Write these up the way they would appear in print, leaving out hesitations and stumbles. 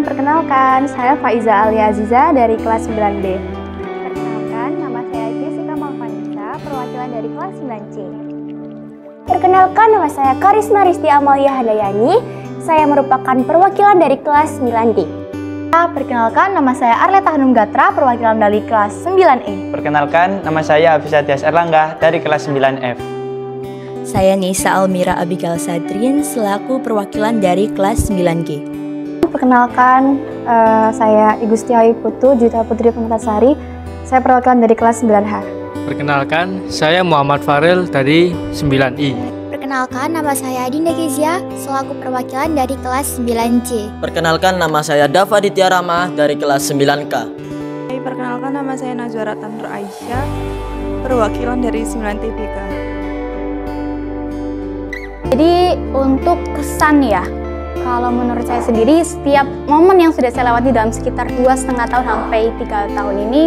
Perkenalkan, saya Faiza Alia Aziza dari kelas 9B. Perkenalkan, nama saya Jessica Malvanisa, perwakilan dari kelas 9C. Perkenalkan, nama saya Karisma Risti Amalia Handayani, saya merupakan perwakilan dari kelas 9D. Perkenalkan, nama saya Arleta Hanum Gatra, perwakilan dari kelas 9E. Perkenalkan, nama saya Hafizah Tias Erlangga dari kelas 9F. Saya Nisa Almira Abigail Sadrin selaku perwakilan dari kelas 9G. Perkenalkan, saya Igustiawi Putu, Juta Putri Pemetasari, saya perwakilan dari kelas 9H. Perkenalkan, saya Muhammad Farel dari 9I. Perkenalkan, nama saya Dinda Kezia, selaku perwakilan dari kelas 9C. Perkenalkan, nama saya Dava Ditya Rama dari kelas 9K. Perkenalkan, nama saya Nazwara Tanur Aisyah, perwakilan dari 9TBK. Jadi untuk kesan ya, kalau menurut saya sendiri, setiap momen yang sudah saya lewati dalam sekitar 2,5 tahun sampai 3 tahun ini,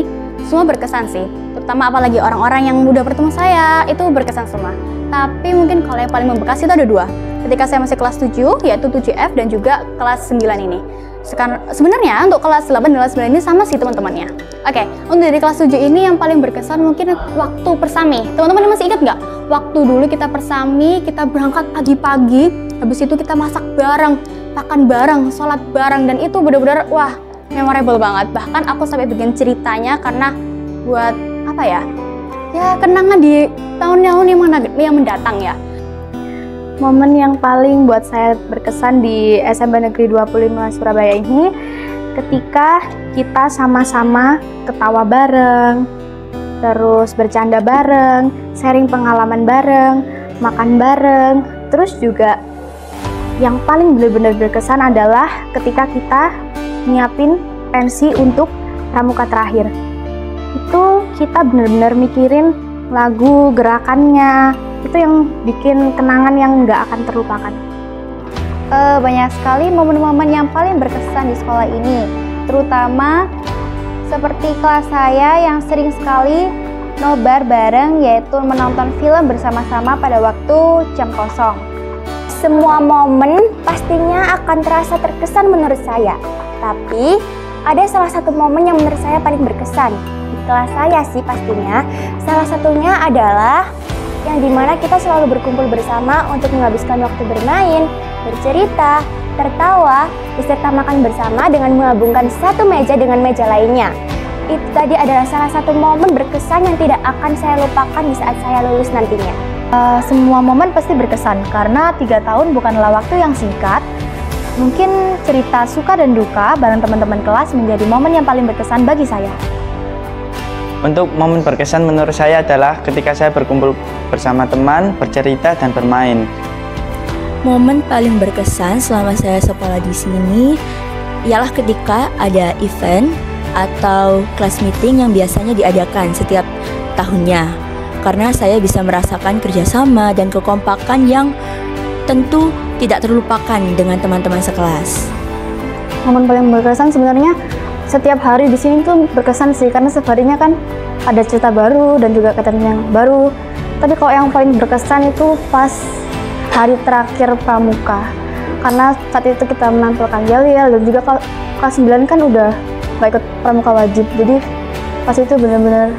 semua berkesan sih. Terutama apalagi orang-orang yang mudah bertemu saya, itu berkesan semua. Tapi mungkin kalau yang paling membekas itu ada 2. Ketika saya masih kelas 7, yaitu 7F dan juga kelas 9 ini. Sebenarnya untuk kelas 8 dan kelas 9 ini sama sih teman-temannya. Oke, untuk dari kelas 7 ini yang paling berkesan mungkin waktu persami. Teman-teman masih ingat nggak? Waktu dulu kita persami, kita berangkat pagi-pagi, habis itu kita masak bareng, makan bareng, sholat bareng, dan itu benar-benar wah, memorable banget. Bahkan aku sampai bikin ceritanya karena buat apa ya? Ya kenangan di tahun-tahun yang mendatang ya. Momen yang paling buat saya berkesan di SMP Negeri 25 Surabaya ini ketika kita sama-sama ketawa bareng, terus bercanda bareng, sharing pengalaman bareng, makan bareng. Terus juga yang paling benar-benar berkesan adalah ketika kita nyiapin pensi untuk pramuka terakhir. Itu kita benar-benar mikirin lagu, gerakannya, itu yang bikin kenangan yang nggak akan terlupakan. Banyak sekali momen-momen yang paling berkesan di sekolah ini, terutama seperti kelas saya yang sering sekali nobar bareng, yaitu menonton film bersama-sama pada waktu jam kosong. Semua momen pastinya akan terasa terkesan menurut saya, tapi ada salah satu momen yang menurut saya paling berkesan di kelas saya sih pastinya. Salah satunya adalah yang dimana kita selalu berkumpul bersama untuk menghabiskan waktu bermain, bercerita, tertawa, beserta makan bersama dengan menggabungkan satu meja dengan meja lainnya. Itu tadi adalah salah satu momen berkesan yang tidak akan saya lupakan di saat saya lulus nantinya. Semua momen pasti berkesan karena 3 tahun bukanlah waktu yang singkat. Mungkin cerita suka dan duka bareng teman-teman kelas menjadi momen yang paling berkesan bagi saya. Untuk momen berkesan menurut saya adalah ketika saya berkumpul bersama teman, bercerita, dan bermain. Momen paling berkesan selama saya sekolah di sini ialah ketika ada event atau class meeting yang biasanya diadakan setiap tahunnya. Karena saya bisa merasakan kerjasama dan kekompakan yang tentu tidak terlupakan dengan teman-teman sekelas. Momen paling berkesan sebenarnya setiap hari di sini tuh berkesan sih, karena setiap harinya kan ada cerita baru dan juga ketemuan yang baru. Tapi kalau yang paling berkesan itu pas hari terakhir pramuka, karena saat itu kita menampilkan yel-yel dan juga kelas 9 kan udah gak ikut pramuka wajib, jadi pas itu bener-bener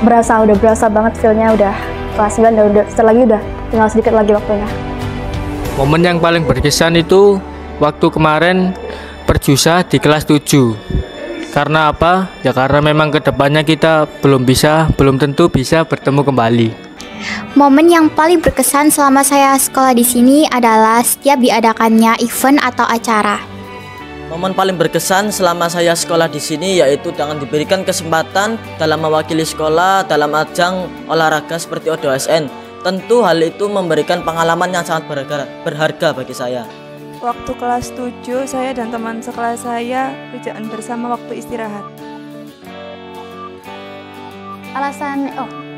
udah berasa banget feel-nya, udah kelas 9 dan udah setelah lagi udah tinggal sedikit lagi waktunya. Momen yang paling berkesan itu waktu kemarin perjusa di kelas 7. Karena apa? Ya karena memang kedepannya kita belum tentu bisa bertemu kembali. Momen yang paling berkesan selama saya sekolah di sini adalah setiap diadakannya event atau acara. Momen paling berkesan selama saya sekolah di sini yaitu dengan diberikan kesempatan dalam mewakili sekolah dalam ajang olahraga seperti ODOSN. Tentu hal itu memberikan pengalaman yang sangat berharga bagi saya. Waktu kelas 7, saya dan teman sekelas saya kerjaan bersama waktu istirahat.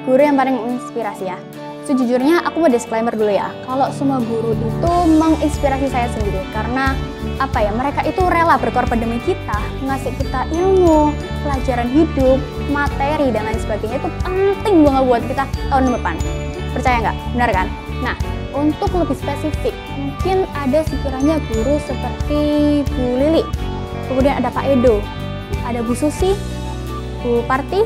Guru yang paling menginspirasi ya. Sejujurnya aku mau disclaimer dulu ya, kalau semua guru itu menginspirasi saya sendiri, karena apa ya, mereka itu rela berkorban demi kita, ngasih kita ilmu, pelajaran hidup, materi dan lain sebagainya. Itu penting banget buat kita tahun depan. Percaya nggak? Benar kan? Nah, untuk lebih spesifik, mungkin ada sekiranya guru seperti Bu Lili, kemudian ada Pak Edo, ada Bu Susi, Bu Parti,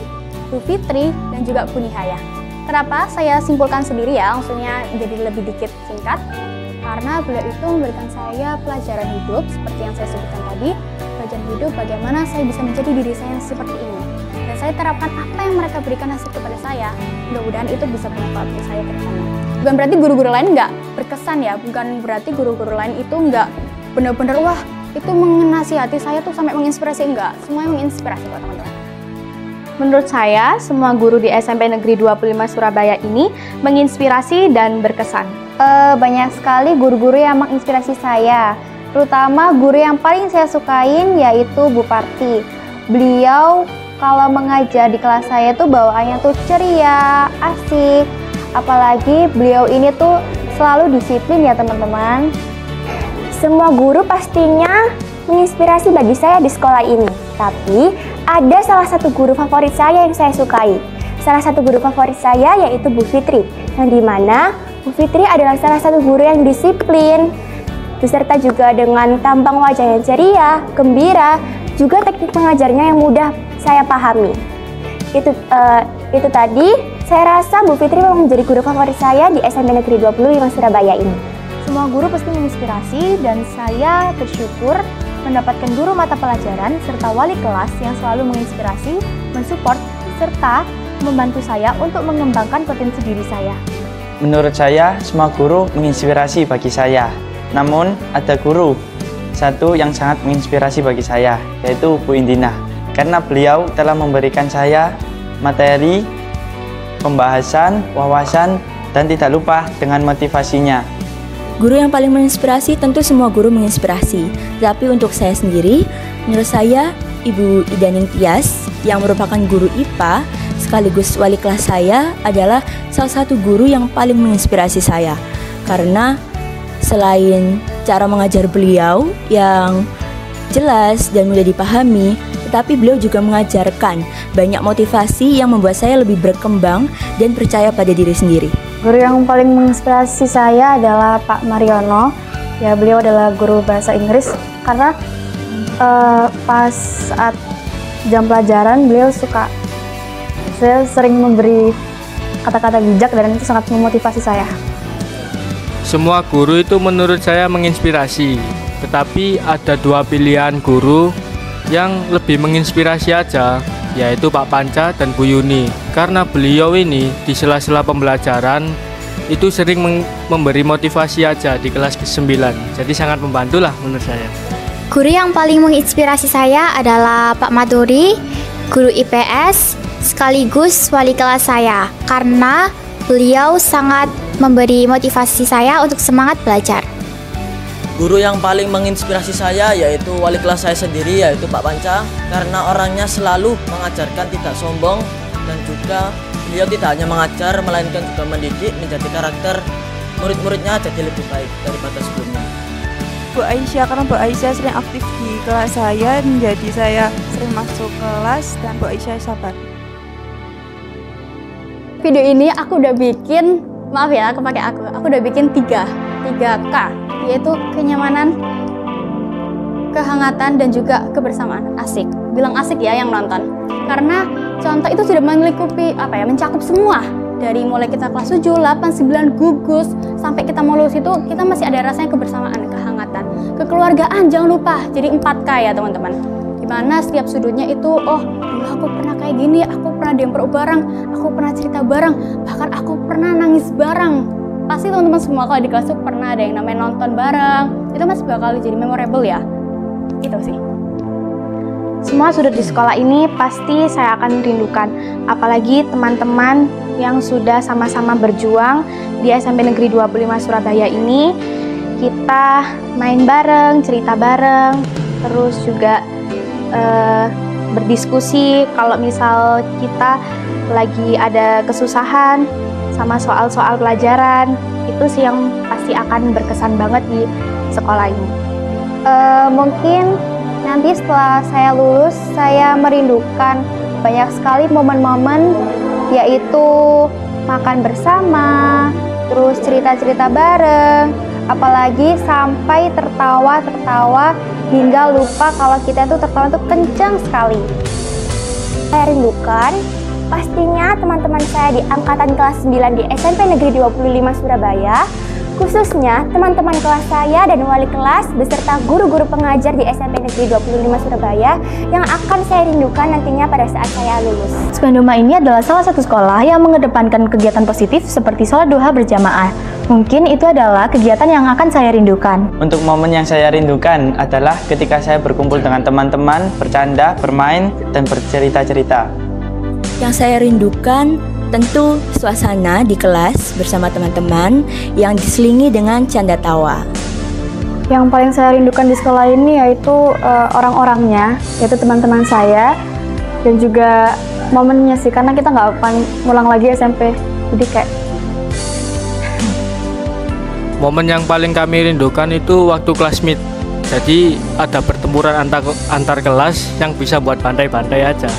Bu Fitri, dan juga Bu Nihaya. Kenapa saya simpulkan sendiri ya, maksudnya jadi lebih dikit singkat? Karena beliau itu memberikan saya pelajaran hidup, seperti yang saya sebutkan tadi, pelajaran hidup bagaimana saya bisa menjadi diri saya yang seperti ini. Dan saya terapkan apa yang mereka berikan hasil kepada saya, mudah-mudahan itu bisa bermanfaat untuk saya ke depannya. Bukan berarti guru-guru lain nggak berkesan ya, bukan berarti guru-guru lain itu nggak benar-benar, wah itu menasihati saya tuh sampai menginspirasi, enggak. Semuanya menginspirasi buat teman-teman. Menurut saya, semua guru di SMP Negeri 25 Surabaya ini menginspirasi dan berkesan. Banyak sekali guru-guru yang menginspirasi saya, terutama guru yang paling saya sukain yaitu Bu Parti. Beliau kalau mengajar di kelas saya tuh bawaannya tuh ceria, asik, apalagi beliau ini tuh selalu disiplin ya teman-teman. Semua guru pastinya menginspirasi bagi saya di sekolah ini. Tapi ada salah satu guru favorit saya yang saya sukai. Salah satu guru favorit saya yaitu Bu Fitri, yang dimana Bu Fitri adalah salah satu guru yang disiplin, beserta juga dengan tampang wajah yang ceria, gembira, juga teknik mengajarnya yang mudah saya pahami. Itu tadi, saya rasa Bu Fitri memang menjadi guru favorit saya di SMP Negeri 25 Surabaya ini. Semua guru pasti menginspirasi dan saya bersyukur mendapatkan guru mata pelajaran serta wali kelas yang selalu menginspirasi, mensupport, serta membantu saya untuk mengembangkan potensi diri saya. Menurut saya, semua guru menginspirasi bagi saya. Namun, ada guru satu yang sangat menginspirasi bagi saya, yaitu Bu Indina. Karena beliau telah memberikan saya materi, pembahasan, wawasan, dan tidak lupa dengan motivasinya. Guru yang paling menginspirasi tentu semua guru menginspirasi. Tapi untuk saya sendiri, menurut saya Ibu Ida Ningtyas yang merupakan guru IPA sekaligus wali kelas saya adalah salah satu guru yang paling menginspirasi saya. Karena selain cara mengajar beliau yang jelas dan mudah dipahami, tetapi beliau juga mengajarkan banyak motivasi yang membuat saya lebih berkembang dan percaya pada diri sendiri. Guru yang paling menginspirasi saya adalah Pak Mariono. Ya, beliau adalah guru bahasa Inggris karena pas saat jam pelajaran saya sering memberi kata-kata bijak dan itu sangat memotivasi saya. Semua guru itu menurut saya menginspirasi, tetapi ada dua pilihan guru yang lebih menginspirasi aja, yaitu Pak Panca dan Bu Yuni. Karena beliau ini di sela-sela pembelajaran itu sering memberi motivasi aja di kelas ke-9. Jadi sangat membantu lah menurut saya. Guru yang paling menginspirasi saya adalah Pak Maduri, guru IPS sekaligus wali kelas saya. Karena beliau sangat memberi motivasi saya untuk semangat belajar. Guru yang paling menginspirasi saya yaitu wali kelas saya sendiri, yaitu Pak Panca, karena orangnya selalu mengajarkan tidak sombong dan juga beliau tidak hanya mengajar melainkan juga mendidik menjadi karakter murid-muridnya jadi lebih baik daripada sebelumnya. Bu Aisyah, karena Bu Aisyah sering aktif di kelas saya, menjadi saya sering masuk kelas dan Bu Aisyah sabar. Video ini aku udah bikin, maaf ya aku pakai aku udah bikin 3K, yaitu kenyamanan, kehangatan, dan juga kebersamaan. Asik, bilang asik ya yang nonton. Karena contoh itu sudah mencakup semua. Dari mulai kita kelas 7, 8, 9, gugus, sampai kita mau lulus itu kita masih ada rasanya kebersamaan, kehangatan, kekeluargaan, jangan lupa. Jadi 4K ya teman-teman. Dimana setiap sudutnya itu, oh dulu aku pernah kayak gini, aku pernah dempro bareng, aku pernah cerita bareng, bahkan aku pernah nangis bareng. Pasti teman-teman semua kalau di kelas itu pernah ada yang namanya nonton bareng. Itu masih bakal jadi memorable ya. Itu sih. Semua sudut di sekolah ini pasti saya akan rindukan. Apalagi teman-teman yang sudah sama-sama berjuang di SMP Negeri 25 Surabaya ini. Kita main bareng, cerita bareng, terus juga berdiskusi kalau misal kita lagi ada kesusahan sama soal-soal pelajaran. Itu sih yang pasti akan berkesan banget di sekolah ini. Mungkin nanti setelah saya lulus, saya merindukan banyak sekali momen-momen, yaitu makan bersama, terus cerita-cerita bareng, apalagi sampai tertawa-tertawa hingga lupa kalau kita tuh tertawa tuh kencang sekali. Saya rindukan pastinya teman-teman saya di angkatan kelas 9 di SMP Negeri 25 Surabaya, khususnya teman-teman kelas saya dan wali kelas beserta guru-guru pengajar di SMP Negeri 25 Surabaya yang akan saya rindukan nantinya pada saat saya lulus. Spanduma ini adalah salah satu sekolah yang mengedepankan kegiatan positif seperti sholat duha berjamaah. Mungkin itu adalah kegiatan yang akan saya rindukan. Untuk momen yang saya rindukan adalah ketika saya berkumpul dengan teman-teman, bercanda, bermain, dan bercerita-cerita. Yang saya rindukan tentu suasana di kelas bersama teman-teman yang diselingi dengan canda tawa. Yang paling saya rindukan di sekolah ini yaitu orang-orangnya, yaitu teman-teman saya, dan juga momennya sih, karena kita nggak akan ngulang lagi SMP. Jadi kayak Momen yang paling kami rindukan itu waktu kelas meet. Jadi ada pertempuran antar kelas yang bisa buat bantai-bantai aja.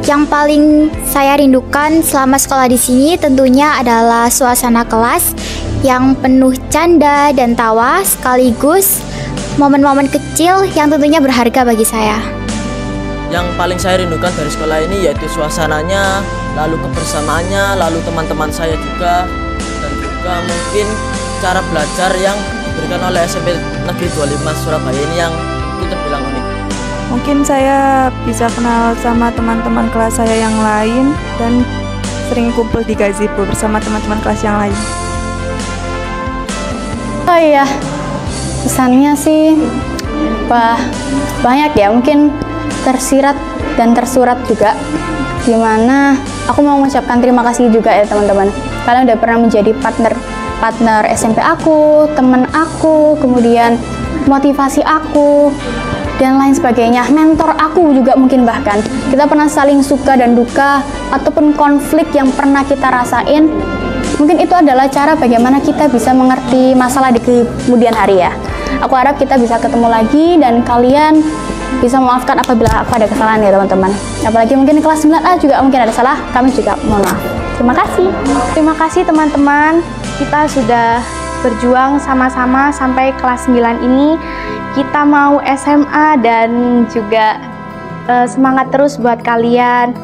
Yang paling saya rindukan selama sekolah di sini tentunya adalah suasana kelas yang penuh canda dan tawa, sekaligus momen-momen kecil yang tentunya berharga bagi saya. Yang paling saya rindukan dari sekolah ini yaitu suasananya, lalu kebersamaannya, lalu teman-teman saya juga, dan juga mungkin cara belajar yang diberikan oleh SMP Negeri 25 Surabaya ini yang itu terbilang unik. Mungkin saya bisa kenal sama teman-teman kelas saya yang lain dan sering kumpul di gazebo bersama teman-teman kelas yang lain. Oh iya, pesannya sih banyak ya, mungkin tersirat dan tersurat juga, dimana aku mau mengucapkan terima kasih juga ya teman-teman. Kalian udah pernah menjadi partner SMP aku, teman aku, kemudian motivasi aku, dan lain sebagainya, mentor aku juga mungkin. Bahkan kita pernah saling suka dan duka ataupun konflik yang pernah kita rasain. Mungkin itu adalah cara bagaimana kita bisa mengerti masalah di kemudian hari ya. Aku harap kita bisa ketemu lagi dan kalian bisa memaafkan apabila aku ada kesalahan ya teman-teman. Apalagi mungkin kelas 9A juga mungkin ada salah, kami juga mohon maaf. Terima kasih. Terima kasih teman-teman, kita sudah berjuang sama-sama sampai kelas 9 ini. Kita mau SMA dan juga semangat terus buat kalian.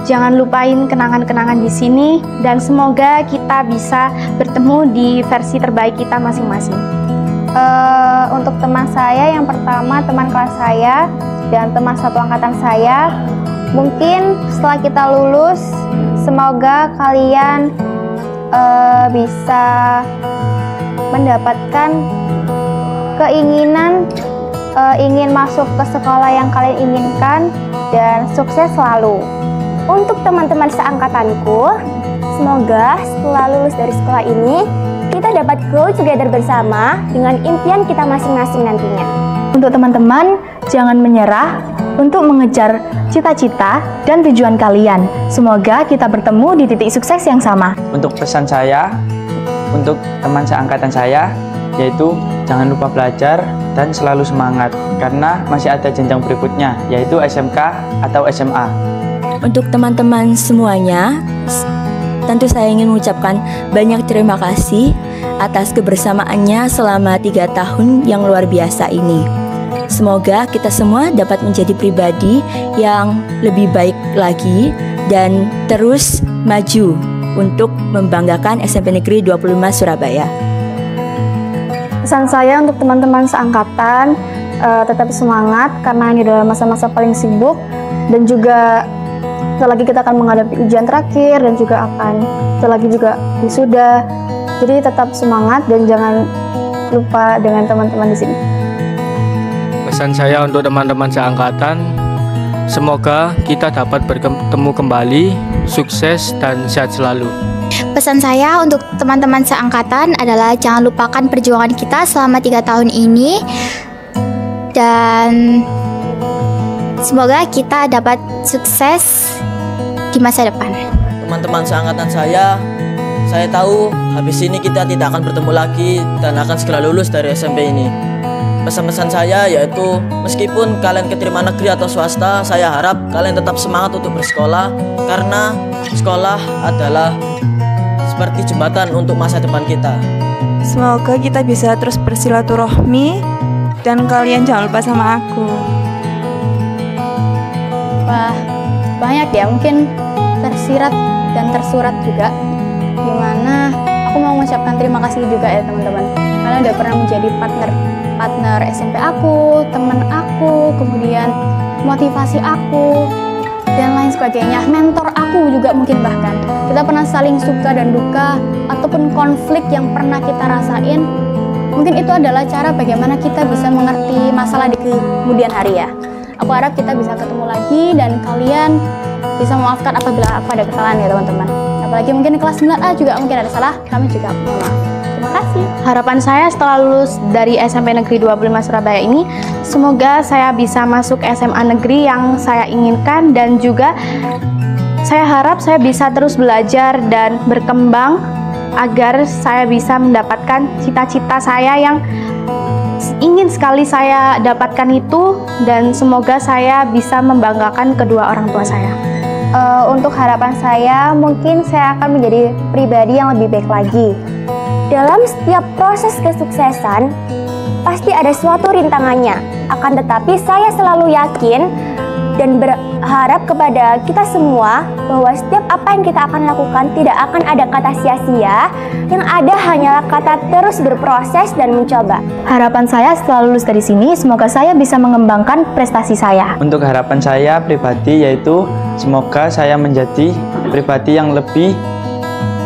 Jangan lupain kenangan-kenangan di sini dan semoga kita bisa bertemu di versi terbaik kita masing-masing. Untuk teman saya yang pertama, teman kelas saya dan teman satu angkatan saya, mungkin setelah kita lulus, semoga kalian bisa mendapatkan keinginan ingin masuk ke sekolah yang kalian inginkan dan sukses selalu. Untuk teman-teman seangkatanku, semoga setelah lulus dari sekolah ini kita dapat grow together bersama dengan impian kita masing-masing nantinya. Untuk teman-teman, jangan menyerah untuk mengejar cita-cita dan tujuan kalian. Semoga kita bertemu di titik sukses yang sama. Untuk pesan saya, untuk teman seangkatan saya, yaitu jangan lupa belajar dan selalu semangat, karena masih ada jenjang berikutnya, yaitu SMK atau SMA. Untuk teman-teman semuanya, tentu saya ingin mengucapkan banyak terima kasih atas kebersamaannya selama 3 tahun yang luar biasa ini. Semoga kita semua dapat menjadi pribadi yang lebih baik lagi dan terus maju untuk membanggakan SMP Negeri 25 Surabaya. Pesan saya untuk teman-teman seangkatan, tetap semangat karena ini adalah masa-masa paling sibuk, dan juga setelah lagi kita akan menghadapi ujian terakhir dan juga akan setelah lagi juga wisuda. Jadi tetap semangat dan jangan lupa dengan teman-teman di sini. Pesan saya untuk teman-teman seangkatan, semoga kita dapat bertemu kembali, sukses dan sehat selalu. Pesan saya untuk teman-teman seangkatan adalah jangan lupakan perjuangan kita selama 3 tahun ini, dan semoga kita dapat sukses di masa depan. Teman-teman seangkatan saya tahu habis ini kita tidak akan bertemu lagi dan akan segera lulus dari SMP ini. Pesan-pesan saya yaitu meskipun kalian keterima negeri atau swasta, saya harap kalian tetap semangat untuk bersekolah, karena sekolah adalah seperti jembatan untuk masa depan kita. Semoga kita bisa terus bersilaturahmi dan kalian jangan lupa sama aku. Wah, banyak ya, mungkin tersirat dan tersurat juga. Gimana aku mau mengucapkan terima kasih juga ya teman-teman. Kalian udah pernah menjadi partner SMP aku, teman aku, kemudian motivasi aku, dan lain sebagainya. Mentor aku juga mungkin bahkan. Kita pernah saling suka dan duka, ataupun konflik yang pernah kita rasain. Mungkin itu adalah cara bagaimana kita bisa mengerti masalah di kemudian hari ya. Aku harap kita bisa ketemu lagi dan kalian bisa memaafkan apabila ada kesalahan ya teman-teman. Apalagi mungkin di kelas 9A juga mungkin ada salah, kami juga mohon maaf. Terima kasih. Harapan saya setelah lulus dari SMP Negeri 25 Surabaya ini, semoga saya bisa masuk SMA negeri yang saya inginkan, dan juga saya harap saya bisa terus belajar dan berkembang agar saya bisa mendapatkan cita-cita saya yang ingin sekali saya dapatkan itu, dan semoga saya bisa membanggakan kedua orang tua saya. Untuk harapan saya, mungkin saya akan menjadi pribadi yang lebih baik lagi. Dalam setiap proses kesuksesan, pasti ada suatu rintangannya. Akan tetapi saya selalu yakin dan berharap kepada kita semua bahwa setiap apa yang kita akan lakukan tidak akan ada kata sia-sia, yang ada hanyalah kata terus berproses dan mencoba. Harapan saya setelah lulus dari sini, semoga saya bisa mengembangkan prestasi saya. Untuk harapan saya pribadi yaitu semoga saya menjadi pribadi yang lebih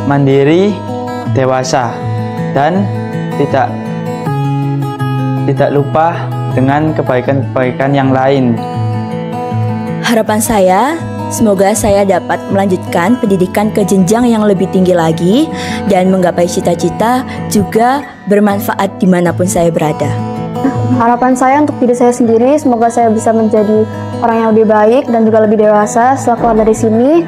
mandiri, dewasa, dan tidak lupa dengan kebaikan-kebaikan yang lain. Harapan saya, semoga saya dapat melanjutkan pendidikan ke jenjang yang lebih tinggi lagi dan menggapai cita-cita, juga bermanfaat dimanapun saya berada. Harapan saya untuk diri saya sendiri, semoga saya bisa menjadi orang yang lebih baik dan juga lebih dewasa setelah keluar dari sini.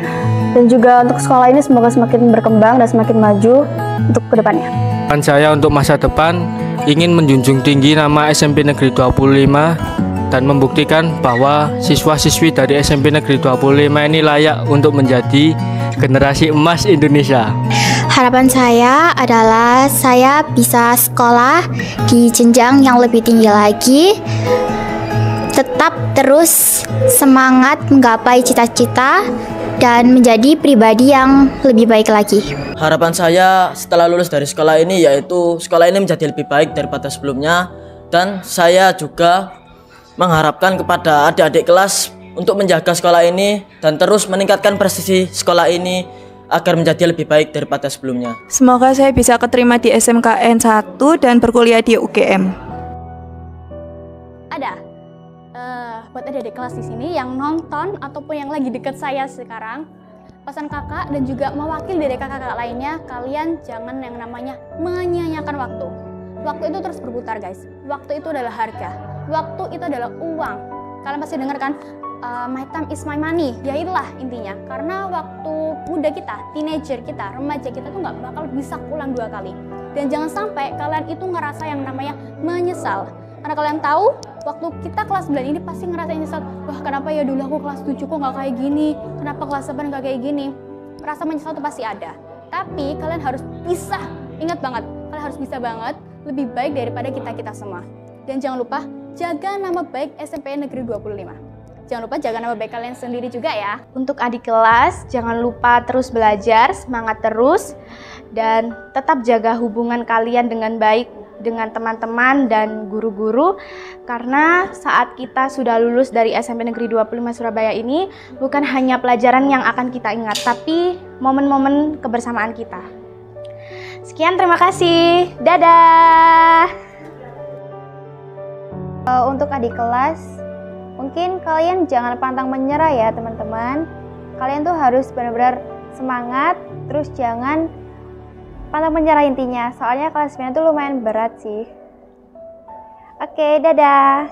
Dan juga untuk sekolah ini semoga semakin berkembang dan semakin maju untuk kedepannya. Harapan saya untuk masa depan, ingin menjunjung tinggi nama SMP Negeri 25 dan membuktikan bahwa siswa-siswi dari SMP Negeri 25 ini layak untuk menjadi generasi emas Indonesia. Harapan saya adalah saya bisa sekolah di jenjang yang lebih tinggi lagi, tetap terus semangat menggapai cita-cita dan menjadi pribadi yang lebih baik lagi. Harapan saya setelah lulus dari sekolah ini yaitu sekolah ini menjadi lebih baik daripada sebelumnya, dan saya juga mengharapkan kepada adik-adik kelas untuk menjaga sekolah ini dan terus meningkatkan prestasi sekolah ini agar menjadi lebih baik daripada sebelumnya. Semoga saya bisa keterima di SMKN 1 dan berkuliah di UGM. Ada buat adik-adik kelas di sini yang nonton ataupun yang lagi deket saya sekarang, pesan kakak dan juga mewakili dari kakak-kakak lainnya, kalian jangan yang namanya menyia-nyiakan waktu. Waktu itu terus berputar guys. Waktu itu adalah harga. Waktu itu adalah uang. Kalian pasti dengar kan, my time is my money. Ya itulah intinya. Karena waktu muda kita, teenager kita, remaja kita tuh nggak bakal bisa pulang 2 kali. Dan jangan sampai kalian itu ngerasa yang namanya menyesal. Karena kalian tahu, waktu kita kelas 9 ini pasti ngerasain nyesal. Wah, kenapa ya dulu aku kelas 7 kok nggak kayak gini? Kenapa kelas 8 nggak kayak gini? Rasa menyesal itu pasti ada. Tapi kalian harus bisa, ingat banget, kalian harus bisa banget lebih baik daripada kita-kita semua. Dan jangan lupa jaga nama baik SMP Negeri 25. Jangan lupa jaga nama baik kalian sendiri juga ya. Untuk adik kelas, jangan lupa terus belajar, semangat terus, dan tetap jaga hubungan kalian dengan baik dengan teman-teman dan guru-guru, karena saat kita sudah lulus dari SMP Negeri 25 Surabaya ini bukan hanya pelajaran yang akan kita ingat, tapi momen-momen kebersamaan kita. Sekian, terima kasih. Dadah. Untuk adik kelas, mungkin kalian jangan pantang menyerah ya teman-teman. Kalian tuh harus benar-benar semangat, terus jangan pantang menyerah intinya. Soalnya kelas 9 tuh lumayan berat sih. Oke, dadah.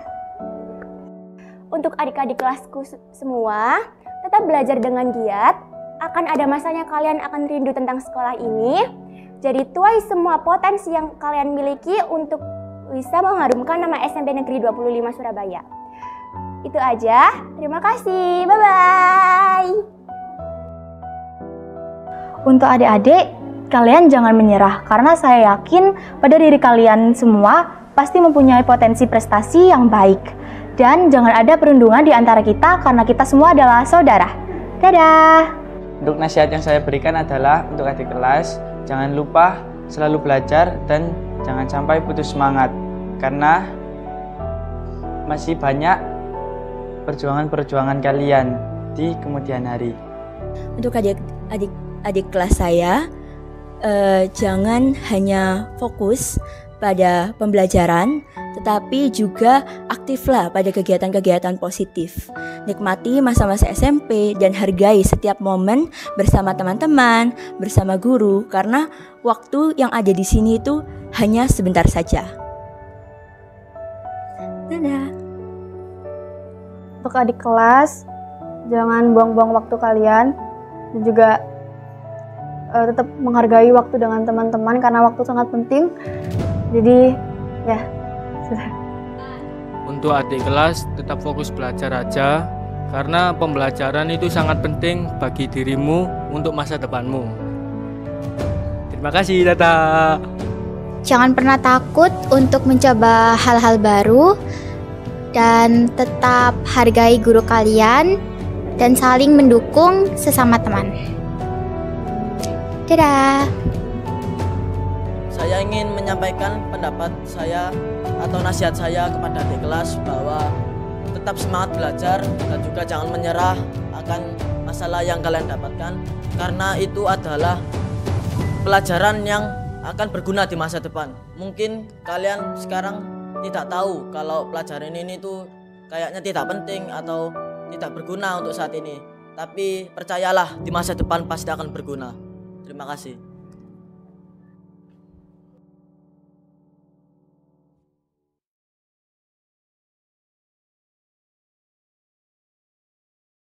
Untuk adik-adik kelasku semua, tetap belajar dengan giat. Akan ada masanya kalian akan rindu tentang sekolah ini. Jadi tuai semua potensi yang kalian miliki untuk bisa mengharumkan nama SMP Negeri 25 Surabaya. Itu aja. Terima kasih. Bye-bye. Untuk adik-adik, kalian jangan menyerah karena saya yakin pada diri kalian semua pasti mempunyai potensi prestasi yang baik. Dan jangan ada perundungan di antara kita karena kita semua adalah saudara. Dadah! Untuk nasihat yang saya berikan adalah untuk adik kelas, jangan lupa selalu belajar dan jangan sampai putus semangat. Karena masih banyak perjuangan-perjuangan kalian di kemudian hari. Untuk adik kelas saya, jangan hanya fokus pada pembelajaran, tetapi juga aktiflah pada kegiatan-kegiatan positif. Nikmati masa-masa SMP dan hargai setiap momen bersama teman-teman, bersama guru, karena waktu yang ada di sini itu hanya sebentar saja. Dadah. Untuk adik kelas, jangan buang-buang waktu kalian dan juga tetap menghargai waktu dengan teman-teman karena waktu sangat penting. Jadi ya sudah. Untuk adik kelas tetap fokus belajar aja, karena pembelajaran itu sangat penting bagi dirimu untuk masa depanmu. Terima kasih, Tata. Jangan pernah takut untuk mencoba hal-hal baru dan tetap hargai guru kalian dan saling mendukung sesama teman. Dadah. Saya ingin menyampaikan pendapat saya atau nasihat saya kepada adik kelas bahwa tetap semangat belajar dan juga jangan menyerah akan masalah yang kalian dapatkan, karena itu adalah pelajaran yang akan berguna di masa depan. Mungkin kalian sekarang tidak tahu kalau pelajaran ini tuh kayaknya tidak penting atau tidak berguna untuk saat ini, tapi percayalah di masa depan pasti akan berguna. Terima kasih.